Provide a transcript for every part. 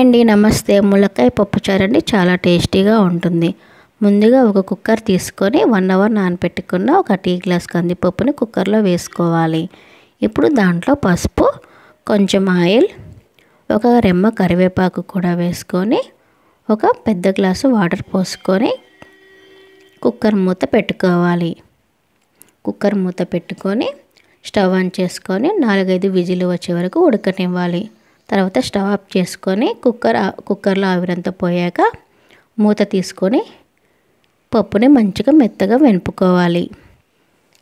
Hi అండి, నమస్తే. ములక్కాయ పప్పుచారు అండి, చాలా టేస్టీగా ఉంటుంది. ముందుగా ఒక కుక్కర్ తీసుకొని 1 అవర్ నానబెట్టుకున్న ఒక టీ గ్లాస్ కందిపప్పుని కుక్కర్లో వేసుకోవాలి. ఇప్పుడు దాంట్లో పసుపు, కొంచెం ఆయిల్, ఒక రెమ్మ కరివేపాకు కూడా వేసుకొని ఒక పెద్ద గ్లాసు వాటర్ పోసుకొని కుక్కర్ మూత పెట్టుకోవాలి. కుక్కర్ మూత పెట్టుకొని స్టవ్ ఆన్ చేసుకొని 4-5 విజిల్ వచ్చే వరకు ఉడకనివ్వాలి. తర్వాత స్టవ్ ఆఫ్ చేసుకొని కుక్కర్లో ఆవిరంతా పోయాక మూత తీసుకొని పప్పుని మంచిగా మెత్తగా వెనుపుకోవాలి.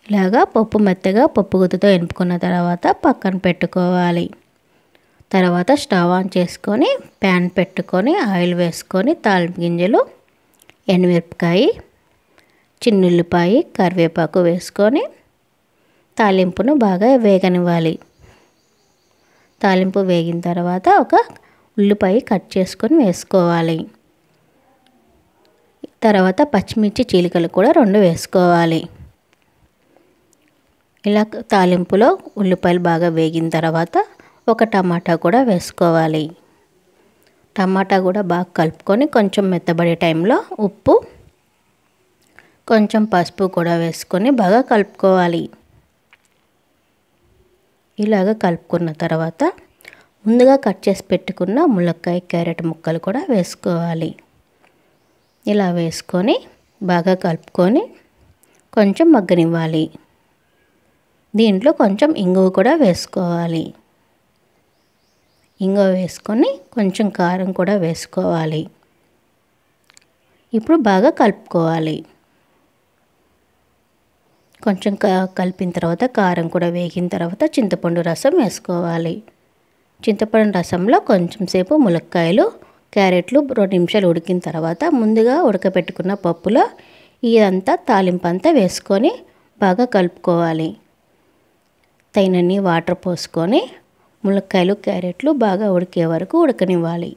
ఇలాగా పప్పు గుత్తితో వెనుపుకున్న తర్వాత పక్కన పెట్టుకోవాలి. తర్వాత స్టవ్ ఆన్ చేసుకొని ప్యాన్ పెట్టుకొని ఆయిల్ వేసుకొని తాలింపు గింజలు, ఎండుమిరపకాయ, చిన్నుల్లిపాయ, కరివేపాకు వేసుకొని తాలింపును బాగా వేగనివ్వాలి. తాలింపు వేగిన తర్వాత ఒక ఉల్లిపాయ కట్ చేసుకొని వేసుకోవాలి. తర్వాత పచ్చిమిర్చి చీలికలు కూడా 2 వేసుకోవాలి. ఇలా తాలింపులో ఉల్లిపాయలు బాగా వేగిన తర్వాత ఒక టమాటా కూడా వేసుకోవాలి. టమాటా కూడా బాగా కలుపుకొని కొంచెం మెత్తబడే టైంలో ఉప్పు, కొంచెం పసుపు కూడా వేసుకొని బాగా కలుపుకోవాలి. ఇలాగ కలుపుకున్న తర్వాత ముందుగా కట్ చేసి పెట్టుకున్న ములక్కాయ, క్యారెట్ ముక్కలు కూడా వేసుకోవాలి. ఇలా వేసుకొని బాగా కలుపుకొని కొంచెం మగ్గనివ్వాలి. దీంట్లో కొంచెం ఇంగువ కూడా వేసుకోవాలి. ఇంగువ వేసుకొని కొంచెం కారం కూడా వేసుకోవాలి. ఇప్పుడు బాగా కలుపుకోవాలి. కొంచెం కలిపిన తర్వాత కారం కూడా వేగిన తర్వాత చింతపండు రసం వేసుకోవాలి. చింతపండు రసంలో కొంచెం సేపు ములక్కాయలు, క్యారెట్లు 2 నిమిషాలు ఉడికిన తర్వాత ముందుగా ఉడకపెట్టుకున్న పప్పులో ఇదంతా తాలింపు అంతా వేసుకొని బాగా కలుపుకోవాలి. తగినన్ని వాటర్ పోసుకొని ములక్కాయలు, క్యారెట్లు బాగా ఉడికే వరకు ఉడకనివ్వాలి.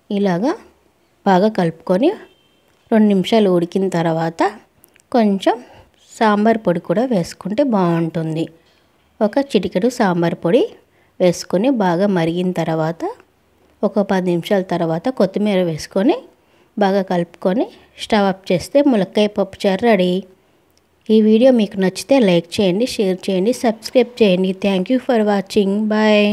ఇలాగా బాగా కలుపుకొని 2 నిమిషాలు ఉడికిన తర్వాత కొంచెం సాంబార్ పొడి కూడా వేసుకుంటే బాగుంటుంది. ఒక చిటికెడు సాంబార్ పొడి వేసుకొని బాగా మరిగిన తర్వాత ఒక 10 నిమిషాల తర్వాత కొత్తిమీర వేసుకొని బాగా కలుపుకొని స్టవ్ ఆఫ్ చేస్తే ములక్కాయ పప్పుచారు రెడీ. ఈ వీడియో మీకు నచ్చితే లైక్ చేయండి, షేర్ చేయండి, సబ్స్క్రైబ్ చేయండి. Thank you for watching. Bye.